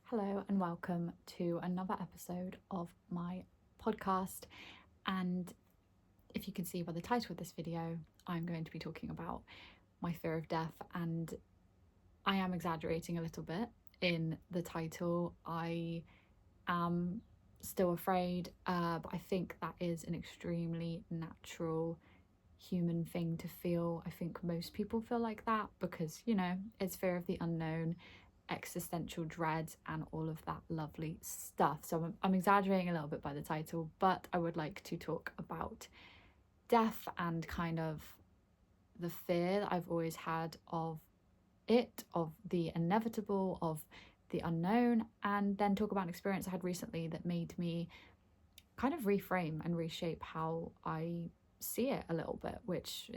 Hello and welcome to another episode of my podcast. And if you can see by the title of this video, I'm going to be talking about my fear of death, and I am exaggerating a little bit in the title. I am still afraid, but I think that is an extremely natural human thing to feel. I think most people feel like that because, it's fear of the unknown, existential dread, and all of that lovely stuff. So I'm exaggerating a little bit by the title, but I would like to talk about death and kind of the fear that I've always had of it, of the inevitable, of the unknown, and then talk about an experience I had recently that made me kind of reframe and reshape how I see it a little bit, which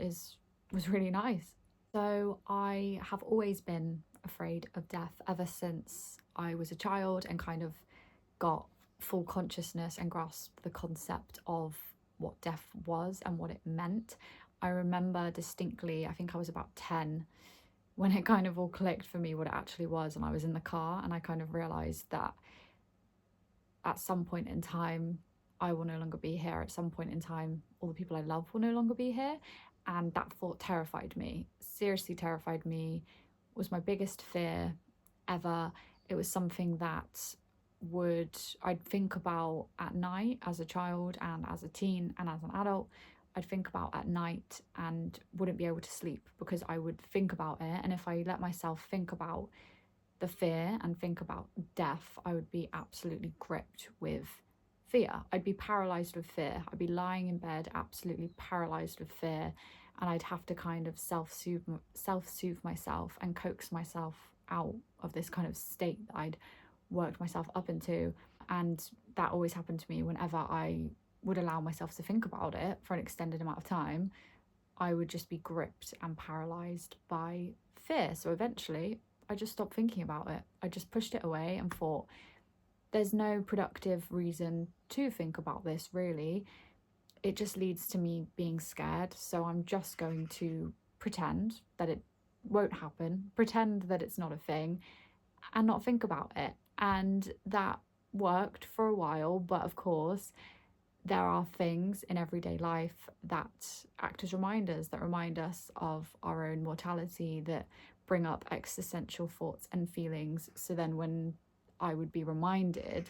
was really nice. So I have always been afraid of death ever since I was a child and kind of got full consciousness and grasped the concept of what death was and what it meant. I remember distinctly, I think I was about 10 when it kind of all clicked for me what it actually was, and I was in the car and I kind of realized that at some point in time I will no longer be here. At some point in time, all the people I love will no longer be here. And that thought terrified me, seriously terrified me, was my biggest fear ever. It was something that I'd think about at night as a child and as a teen and as an adult. I'd think about at night and wouldn't be able to sleep because I would think about it. And if I let myself think about the fear and think about death, I would be absolutely gripped with fear. I'd be paralyzed with fear. I'd be lying in bed, absolutely paralyzed with fear, and I'd have to kind of self-soothe myself and coax myself out of this kind of state that I'd worked myself up into. And that always happened to me whenever I would allow myself to think about it for an extended amount of time. I would just be gripped and paralyzed by fear. So eventually I just stopped thinking about it. I just pushed it away and thought, there's no productive reason to think about this, really. It just leads to me being scared. So I'm just going to pretend that it won't happen, pretend that it's not a thing, and not think about it. And that worked for a while, but of course, there are things in everyday life that act as reminders, that remind us of our own mortality, that bring up existential thoughts and feelings. So then when I would be reminded,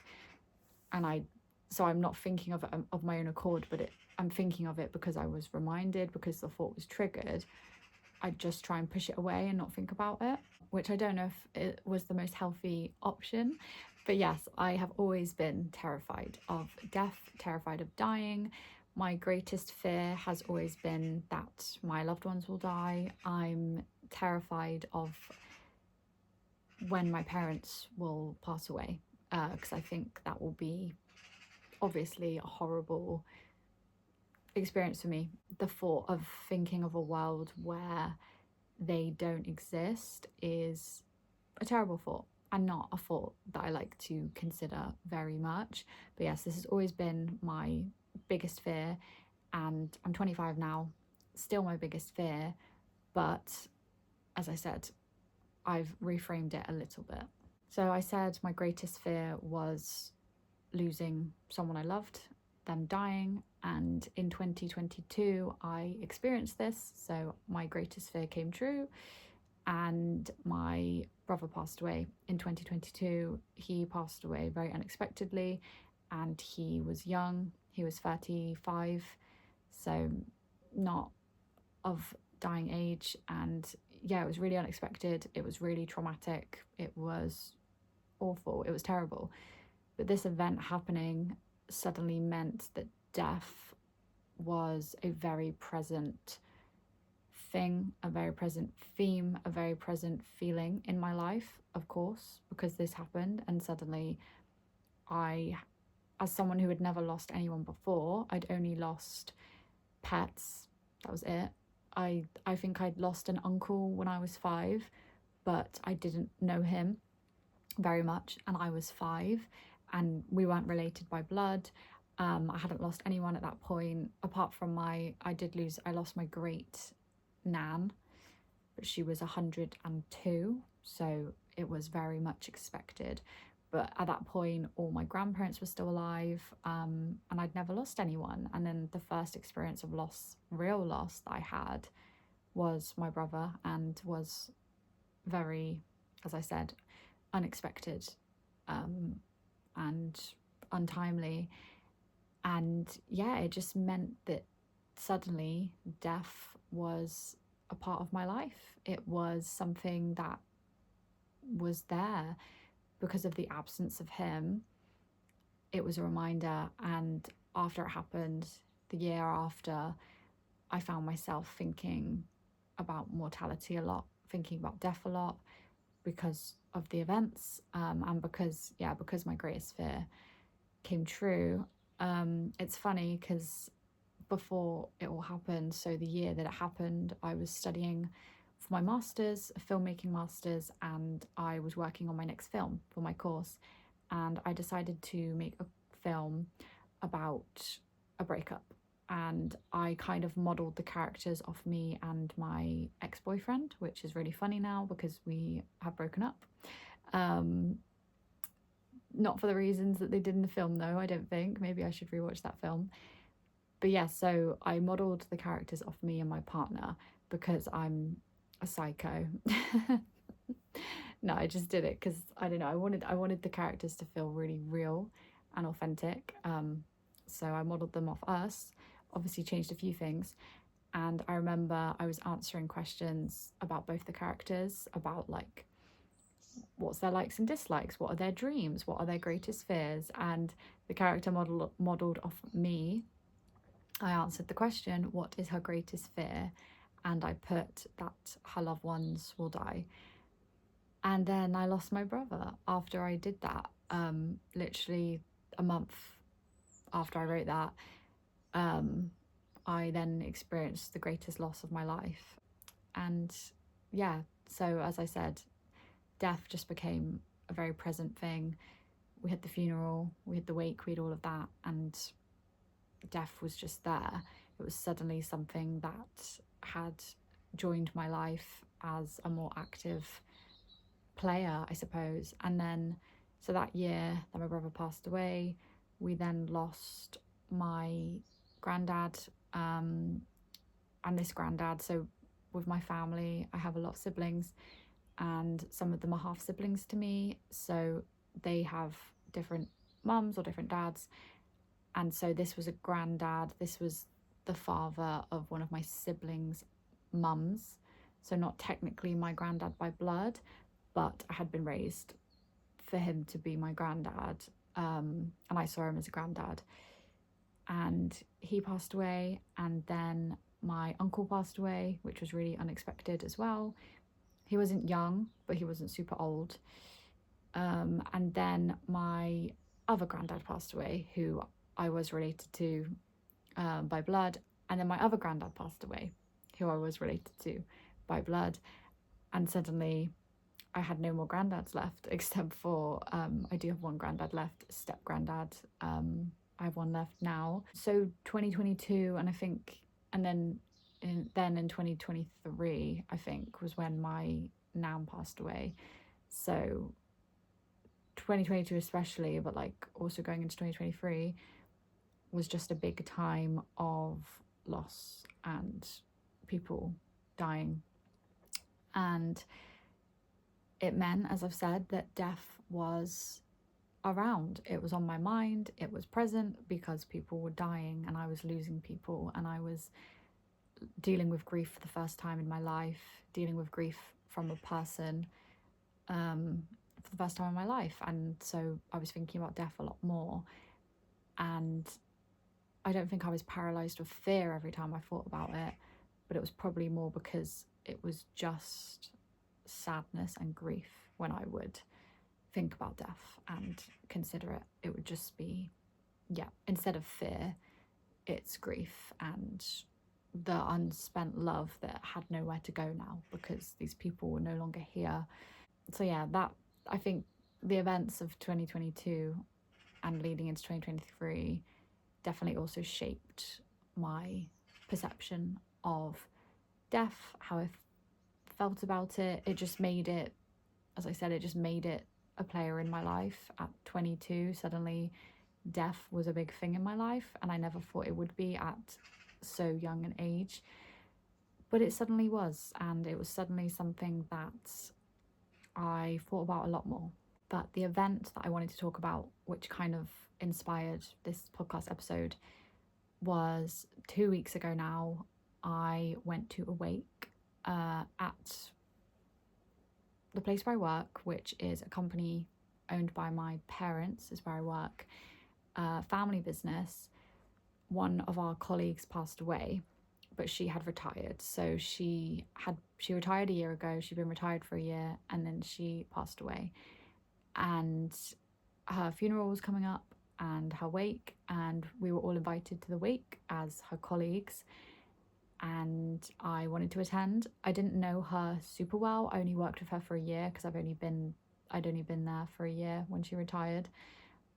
so I'm not thinking of it of my own accord, but I'm thinking of it because I was reminded, because the thought was triggered, I'd just try and push it away and not think about it, which I don't know if it was the most healthy option. But yes, I have always been terrified of death, terrified of dying. My greatest fear has always been that my loved ones will die. I'm terrified of when my parents will pass away, because I think that will be obviously a horrible experience for me. The thought of thinking of a world where they don't exist is a terrible thought, and not a thought that I like to consider very much. But yes, this has always been my biggest fear, and I'm 25 now, still my biggest fear. But as I said, I've reframed it a little bit. So I said my greatest fear was losing someone I loved, them dying, and in 2022 I experienced this. So my greatest fear came true, and my brother passed away in 2022. He passed away very unexpectedly, and he was young. He was 35, so not of dying age. And yeah, it was really unexpected. It was really traumatic. It was awful. It was terrible. But this event happening suddenly meant that death was a very present thing, a very present theme, a very present feeling in my life, of course, because this happened. And suddenly I, as someone who had never lost anyone before, I'd only lost pets. That was it. I think I'd lost an uncle when I was 5, but I didn't know him very much, and I was 5, and we weren't related by blood. I hadn't lost anyone at that point, apart from I lost my great nan, but she was 102, so it was very much expected. But at that point, all my grandparents were still alive, and I'd never lost anyone. And then the first experience of loss, real loss, that I had was my brother, and was very, as I said, unexpected, and untimely. And yeah, it just meant that suddenly death was a part of my life. It was something that was there because of the absence of him. It was a reminder. And after it happened, the year after, I found myself thinking about mortality a lot, thinking about death a lot, because of the events, and because my greatest fear came true. It's funny because before it all happened, so the year that it happened, I was studying for my master's, a filmmaking master's, and I was working on my next film for my course. And I decided to make a film about a breakup. And I kind of modelled the characters off me and my ex-boyfriend, which is really funny now because we have broken up. Not for the reasons that they did in the film, though, I don't think. Maybe I should rewatch that film. But yeah, so I modelled the characters off me and my partner because I'm a psycho. No, I just did it because, I don't know, I wanted the characters to feel really real and authentic. So I modelled them off us, obviously changed a few things. And I remember I was answering questions about both the characters, about like, what's their likes and dislikes, what are their dreams, what are their greatest fears. And the character modelled off me, I answered the question, what is her greatest fear? And I put that her loved ones will die. And then I lost my brother after I did that. Literally a month after I wrote that, I then experienced the greatest loss of my life. And yeah, so as I said, death just became a very present thing. We had the funeral, we had the wake, we had all of that, and death was just there. It was suddenly something that had joined my life as a more active player, I suppose. And then, so that year that my brother passed away, we then lost my granddad, and this granddad. So with my family, I have a lot of siblings, and some of them are half siblings to me, so they have different mums or different dads. And so this was a granddad, this was the father of one of my siblings' mums, so not technically my granddad by blood, but I had been raised for him to be my granddad, and I saw him as a granddad. And he passed away, and then my uncle passed away, which was really unexpected as well. He wasn't young, but he wasn't super old. And then my other granddad passed away, who I was related to by blood. And then my other granddad passed away, who I was related to by blood. And suddenly I had no more granddads left, except for I do have one granddad left, step granddad. I have one left now. So 2022, and I think, and then in 2023, I think, was when my nan passed away. So 2022 especially, but like also going into 2023, was just a big time of loss and people dying. And it meant, as I've said, that death was around. It was on my mind, it was present, because people were dying and I was losing people, and I was dealing with grief for the first time in my life, dealing with grief from a person for the first time in my life. And so I was thinking about death a lot more, and I don't think I was paralysed with fear every time I thought about it, but it was probably more because it was just sadness and grief. When I would think about death and consider it, it would just be, instead of fear, it's grief and the unspent love that had nowhere to go now because these people were no longer here. So yeah, that, I think the events of 2022 and leading into 2023 definitely also shaped my perception of death, how I felt about it. It just made it, as I said, it just made it a player in my life. At 22, suddenly death was a big thing in my life, and I never thought it would be at so young an age. But it suddenly was, and it was suddenly something that I thought about a lot more. But the event that I wanted to talk about, which kind of inspired this podcast episode, was 2 weeks ago now. I went to a wake at the place where I work, which is a company owned by my parents, is where I work, family business. One of our colleagues passed away, but she had retired. So she retired a year ago. She'd been retired for a year, and then she passed away. And her funeral was coming up and her wake, and we were all invited to the wake as her colleagues, and I wanted to attend. I didn't know her super well. I only worked with her for a year because I'd only been there for a year when she retired.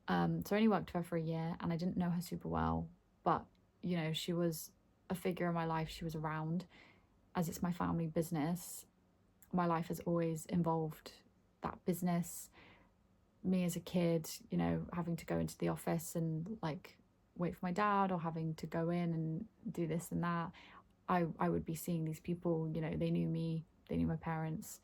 So I only worked with her for a year, and I didn't know her super well, but you know, she was a figure in my life. She was around. As it's my family business, my life has always involved that business. Me as a kid, you know, having to go into the office and like wait for my dad, or having to go in and do this and that. I would be seeing these people, you know, they knew me, they knew my parents,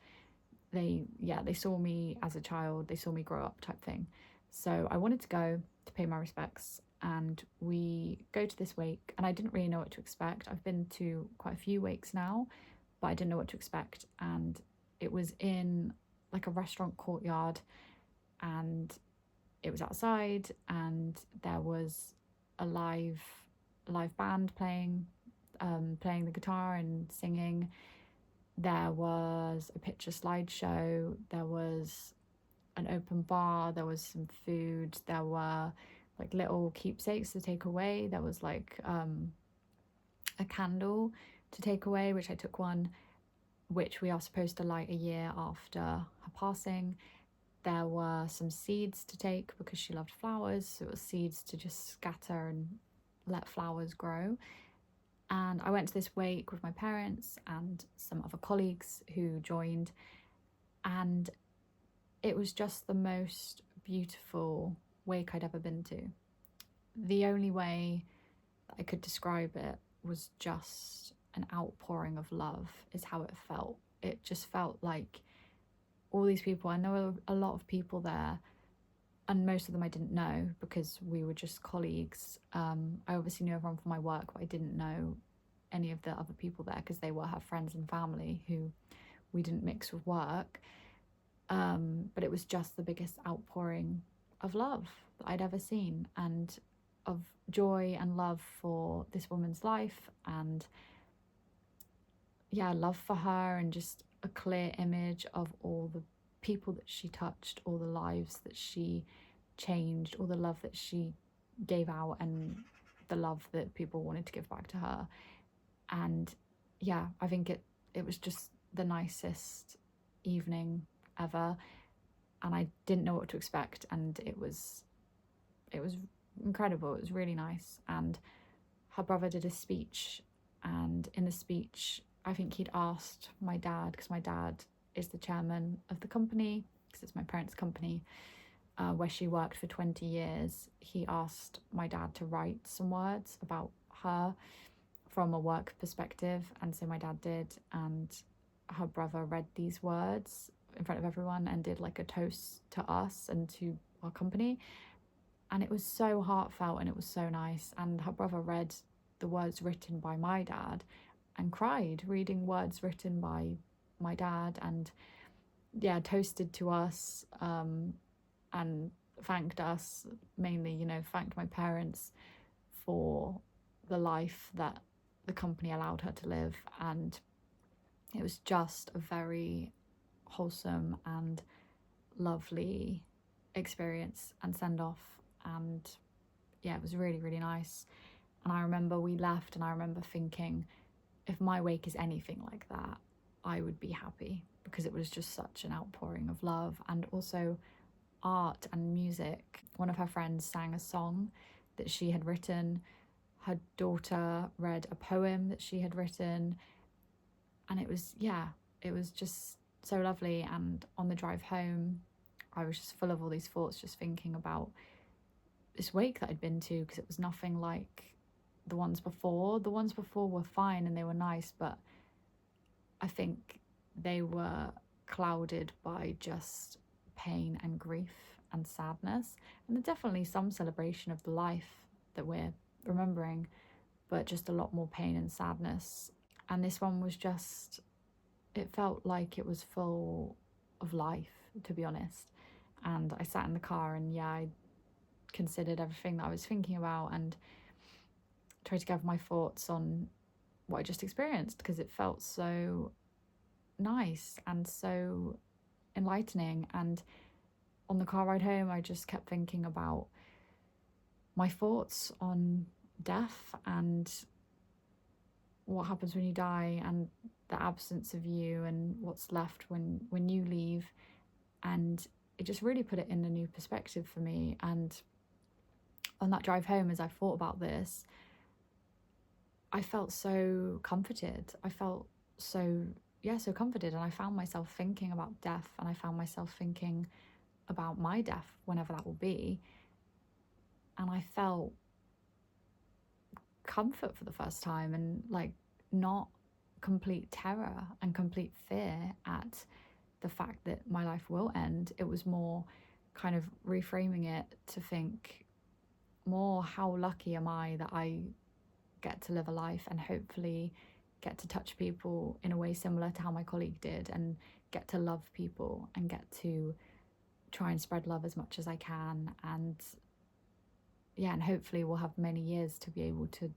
they saw me as a child, they saw me grow up type thing. So I wanted to go to pay my respects, and we go to this wake, and I didn't really know what to expect. I've been to quite a few wakes now, but I didn't know what to expect. And it was in like a restaurant courtyard, and it was outside, and there was a live band playing the guitar and singing. There was a picture slideshow, there was an open bar, there was some food, there were like little keepsakes to take away. There was like a candle to take away, which I took one, which we are supposed to light a year after her passing. There were some seeds to take because she loved flowers, so it was seeds to just scatter and let flowers grow. And I went to this wake with my parents and some other colleagues who joined, and it was just the most beautiful wake I'd ever been to. The only way that I could describe it was just an outpouring of love, is how it felt. It just felt like all these people, I know a lot of people there, and most of them I didn't know because we were just colleagues. I obviously knew everyone from my work, but I didn't know any of the other people there because they were her friends and family who we didn't mix with work. But it was just the biggest outpouring of love that I'd ever seen, and of joy and love for this woman's life, and yeah, love for her, and just a clear image of all the people that she touched, all the lives that she changed, all the love that she gave out, and the love that people wanted to give back to her. And yeah, I think it was just the nicest evening ever, and I didn't know what to expect, and it was incredible. It was really nice. And her brother did a speech, and in the speech I think he'd asked my dad, because my dad is the chairman of the company, because it's my parents' company, where she worked for 20 years. He asked my dad to write some words about her from a work perspective, and so my dad did, and her brother read these words in front of everyone and did like a toast to us and to our company, and it was so heartfelt and it was so nice. And her brother read the words written by my dad and cried reading words written by my dad, and yeah, toasted to us, and thanked us, mainly, you know, thanked my parents for the life that the company allowed her to live. And it was just a very wholesome and lovely experience and send off, and yeah, it was really, really nice. And I remember we left, and I remember thinking, if my wake is anything like that, I would be happy, because it was just such an outpouring of love, and also art and music. One of her friends sang a song that she had written. Her daughter read a poem that she had written, and it was just so lovely. And on the drive home, I was just full of all these thoughts, just thinking about this wake that I'd been to, because it was nothing like the ones before. The ones before were fine and they were nice, but I think they were clouded by just pain and grief and sadness. And there's definitely some celebration of the life that we're remembering, but just a lot more pain and sadness. And this one was just, it felt like it was full of life, to be honest. And I sat in the car and I considered everything that I was thinking about and tried to gather my thoughts on what I just experienced, because it felt so nice and so enlightening. And on the car ride home, I just kept thinking about my thoughts on death and what happens when you die, and the absence of you, and what's left when you leave. And it just really put it in a new perspective for me. And on that drive home, as I thought about this, I felt so comforted. I felt so comforted. And I found myself thinking about death, and I found myself thinking about my death, whenever that will be. And I felt comfort for the first time, and like not complete terror and complete fear at the fact that my life will end. It was more kind of reframing it to think more, how lucky am I that I get to live a life and hopefully get to touch people in a way similar to how my colleague did, and get to love people and get to try and spread love as much as I can. And and hopefully we'll have many years to be able to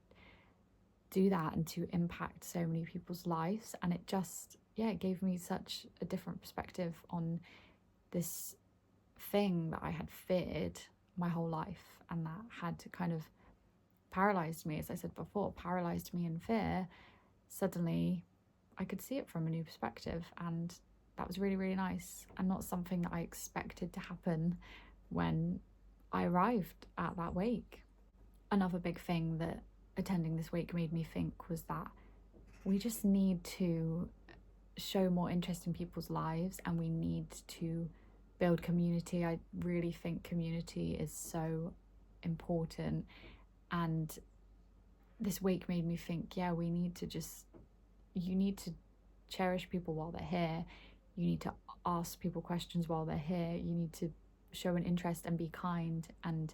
do that and to impact so many people's lives. And it just it gave me such a different perspective on this thing that I had feared my whole life, and that had kind of paralyzed me, as I said before, paralyzed me in fear. Suddenly I could see it from a new perspective, and that was really, really nice, and not something that I expected to happen when I arrived at that wake. Another big thing that attending this wake made me think was that we just need to show more interest in people's lives, and we need to build community. I really think community is so important. And this wake made me think, we need to you need to cherish people while they're here. You need to ask people questions while they're here. You need to show an interest and be kind and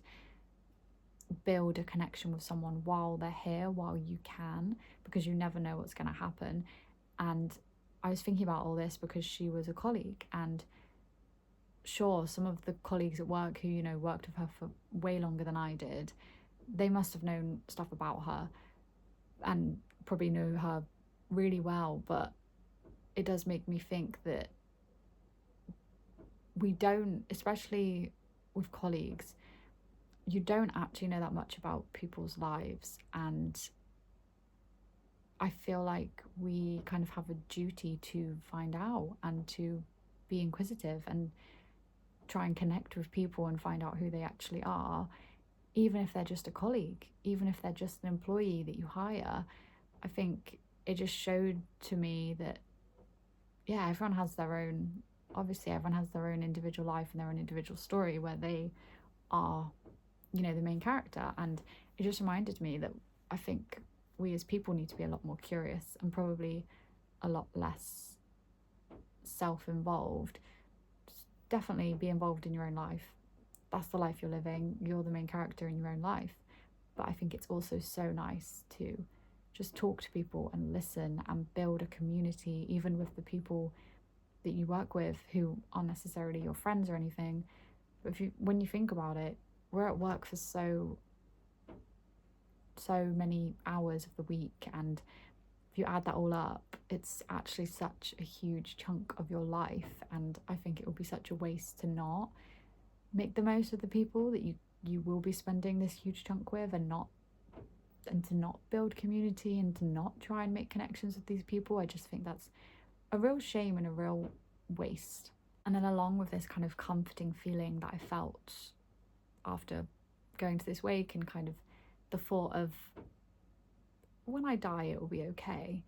build a connection with someone while they're here, while you can, because you never know what's going to happen. And I was thinking about all this because she was a colleague, and sure, some of the colleagues at work who, worked with her for way longer than I did, they must have known stuff about her and probably know her really well. But it does make me think that we don't, especially with colleagues, you don't actually know that much about people's lives. And I feel like we kind of have a duty to find out and to be inquisitive and try and connect with people and find out who they actually are, even if they're just a colleague, even if they're just an employee that you hire. I think it just showed to me that, everyone has their own, obviously everyone has their own individual life and their own individual story where they are, the main character. And it just reminded me that I think we as people need to be a lot more curious and probably a lot less self-involved. Just definitely be involved in your own life. That's the life you're living. You're the main character in your own life. But I think it's also so nice to just talk to people and listen and build a community, even with the people that you work with who aren't necessarily your friends or anything. But when you think about it, we're at work for so many hours of the week, and if you add that all up, it's actually such a huge chunk of your life. And I think it would be such a waste to not make the most of the people that you will be spending this huge chunk with, and to not build community and to not try and make connections with these people. I just think that's a real shame and a real waste. And then along with this kind of comforting feeling that I felt after going to this wake, and kind of the thought of, when I die, it will be okay.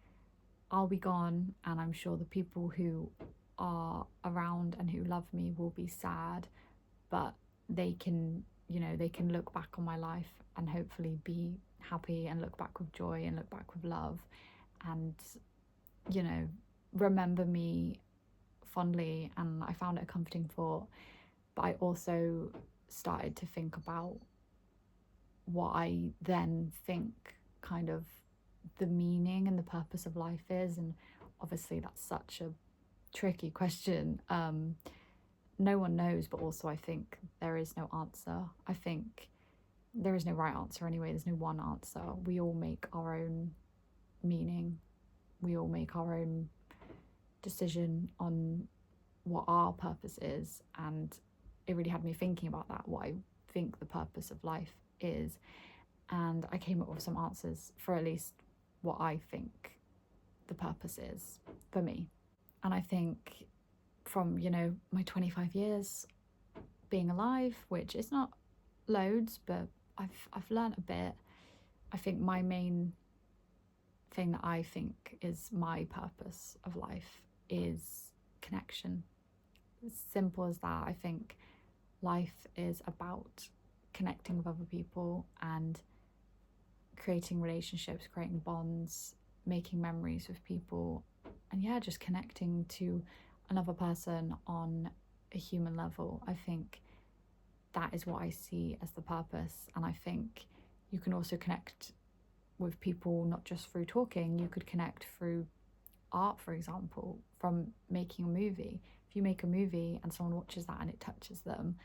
I'll be gone, and I'm sure the people who are around and who love me will be sad, but they can, they can look back on my life and hopefully be happy and look back with joy and look back with love and, remember me fondly. And I found it a comforting thought. But I also started to think about what I then think kind of the meaning and the purpose of life is. And obviously that's such a tricky question. No one knows, but also I think there is no answer. I think there is no right answer anyway. There's no one answer. We all make our own meaning. We all make our own decision on what our purpose is. And it really had me thinking about that, what I think the purpose of life is. And I came up with some answers for at least what I think the purpose is for me. And I think from, my 25 years being alive, which is not loads, but I've learned a bit. I think my main thing that I think is my purpose of life is connection. As simple as that. I think life is about connecting with other people and creating relationships, creating bonds, making memories with people, and just connecting to another person on a human level. I think that is what I see as the purpose. And I think you can also connect with people not just through talking. You could connect through art, for example, from making a movie. If you make a movie and someone watches that and it touches them,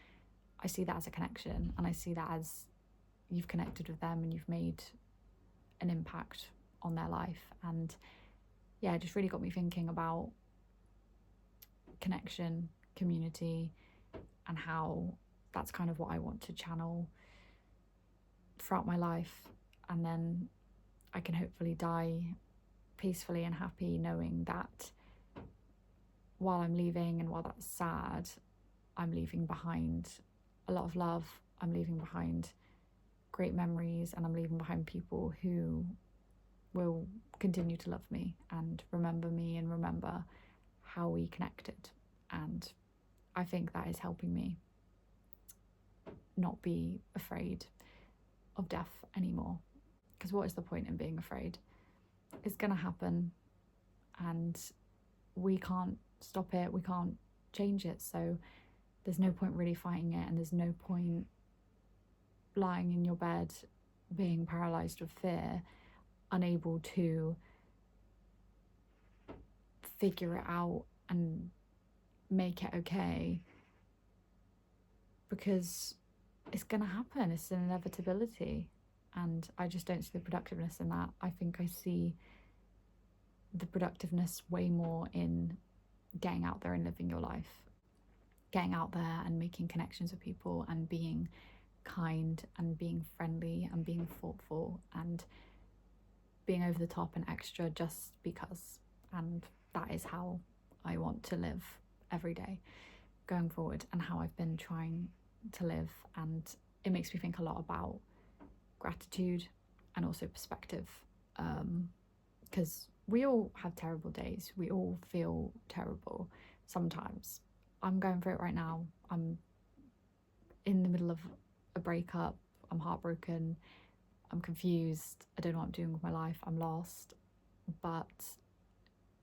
I see that as a connection, and I see that as you've connected with them and you've made an impact on their life. And it just really got me thinking about connection, community, and how that's kind of what I want to channel throughout my life. And then I can hopefully die peacefully and happy knowing that while I'm leaving and while that's sad, I'm leaving behind a lot of love. I'm leaving behind great memories, and I'm leaving behind people who will continue to love me and remember me and remember how we connected. And I think that is helping me not be afraid of death anymore. Because what is the point in being afraid? It's going to happen and we can't stop it, we can't change it. So there's no point really fighting it, and there's no point lying in your bed being paralyzed with fear, unable to figure it out and make it okay, because it's going to happen. It's an inevitability. And I just don't see the productiveness in that. I think I see the productiveness way more in getting out there and living your life, getting out there and making connections with people and being kind and being friendly and being thoughtful and being over the top and extra just because. And that is how I want to live every day going forward, and how I've been trying to live. And it makes me think a lot about gratitude and also perspective, because we all have terrible days, we all feel terrible sometimes. I'm going through it right now. I'm in the middle of a breakup, I'm heartbroken, I'm confused, I don't know what I'm doing with my life, I'm lost. But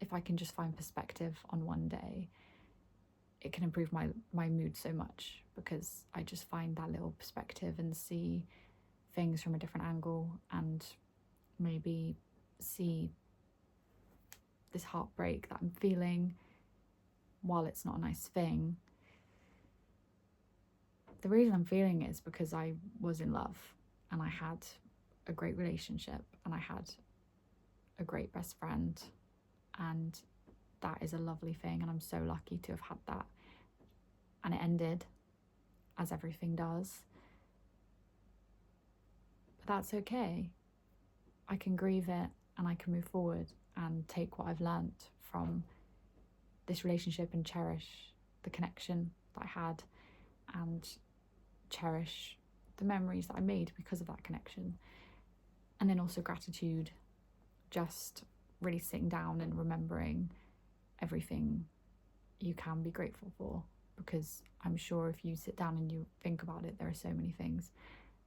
if I can just find perspective on one day, it can improve my mood so much, because I just find that little perspective and see things from a different angle, and maybe see this heartbreak that I'm feeling, while it's not a nice thing, the reason I'm feeling it is because I was in love and I had a great relationship and I had a great best friend, and that is a lovely thing, and I'm so lucky to have had that. And it ended, as everything does, but that's okay. I can grieve it and I can move forward and take what I've learnt from this relationship and cherish the connection that I had and cherish the memories that I made because of that connection. And then also gratitude, just really sitting down and remembering everything, you can be grateful for, because I'm sure if you sit down and you think about it, there are so many things.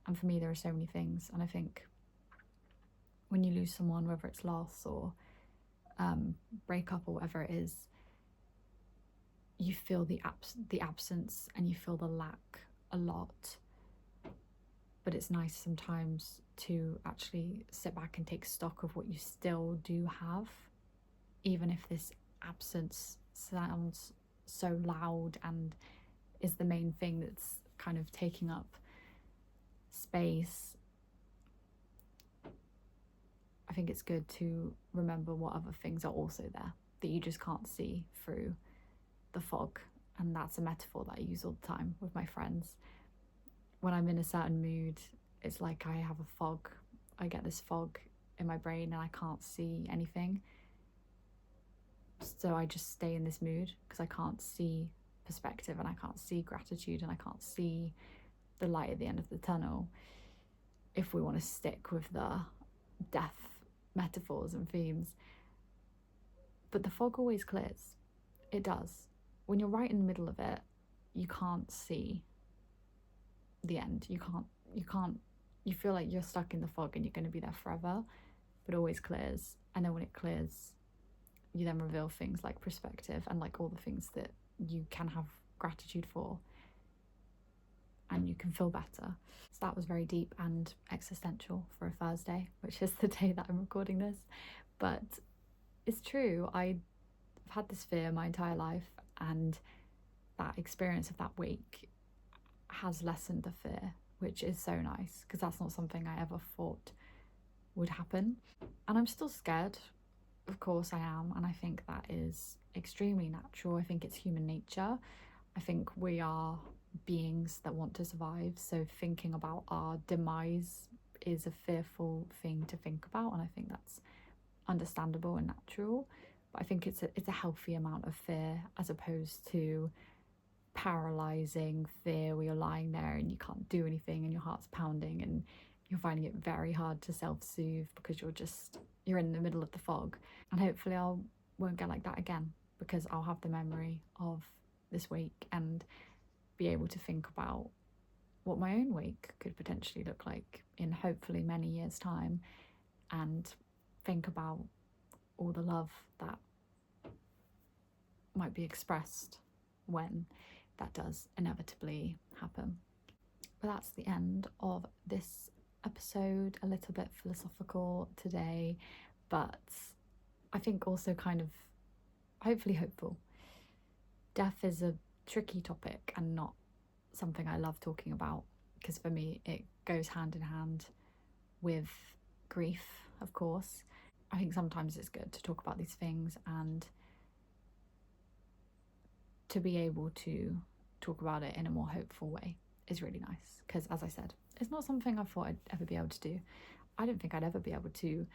And for me, there are so many things. And I think when you lose someone, whether it's loss or breakup or whatever it is, you feel the absence and you feel the lack a lot. But it's nice sometimes to actually sit back and take stock of what you still do have, even if this absence sounds so loud and is the main thing that's kind of taking up space. I think it's good to remember what other things are also there that you just can't see through the fog. And that's a metaphor that I use all the time with my friends. When I'm in a certain mood, it's like I have a fog. I get this fog in my brain and I can't see anything. So I just stay in this mood because I can't see perspective and I can't see gratitude and I can't see the light at the end of the tunnel, if we want to stick with the death metaphors and themes. But the fog always clears. It does. When you're right in the middle of it, you can't see the end. You feel like you're stuck in the fog and you're going to be there forever, but it always clears. And then when it clears, you then reveal things like perspective and like all the things that you can have gratitude for, and you can feel better. So that was very deep and existential for a Thursday, which is the day that I'm recording this. But it's true, I've had this fear my entire life, and that experience of that week has lessened the fear, which is so nice, because that's not something I ever thought would happen. And I'm still scared, of course I am, and I think that is extremely natural. I think it's human nature. I think we are beings that want to survive, so thinking about our demise is a fearful thing to think about, and I think that's understandable and natural. But I think it's a healthy amount of fear, as opposed to paralyzing fear where you're lying there and you can't do anything and your heart's pounding and you're finding it very hard to self-soothe because you're in the middle of the fog. And hopefully I won't get like that again, because I'll have the memory of this week and be able to think about what my own week could potentially look like in hopefully many years' time, and think about all the love that might be expressed when that does inevitably happen. But that's the end of this episode. A little bit philosophical today, but I think also kind of hopefully hopeful. Death is a tricky topic and not something I love talking about, because for me it goes hand in hand with grief, of course. I think sometimes it's good to talk about these things and to be able to talk about it in a more hopeful way is really nice, because as I said, it's not something I thought I'd ever be able to do. I didn't think I'd ever be able to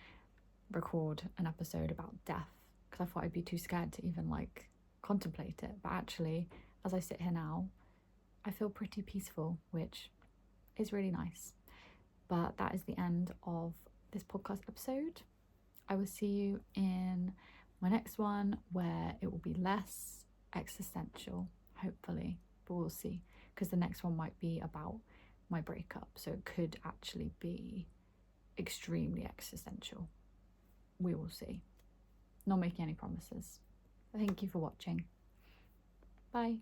record an episode about death, because I thought I'd be too scared to even like contemplate it. But actually, as I sit here now, I feel pretty peaceful, which is really nice. But that is the end of this podcast episode. I will see you in my next one, where it will be less existential, hopefully, but we'll see, because the next one might be about my breakup, so it could actually be extremely existential. We will see. Not making any promises. Thank you for watching. Bye.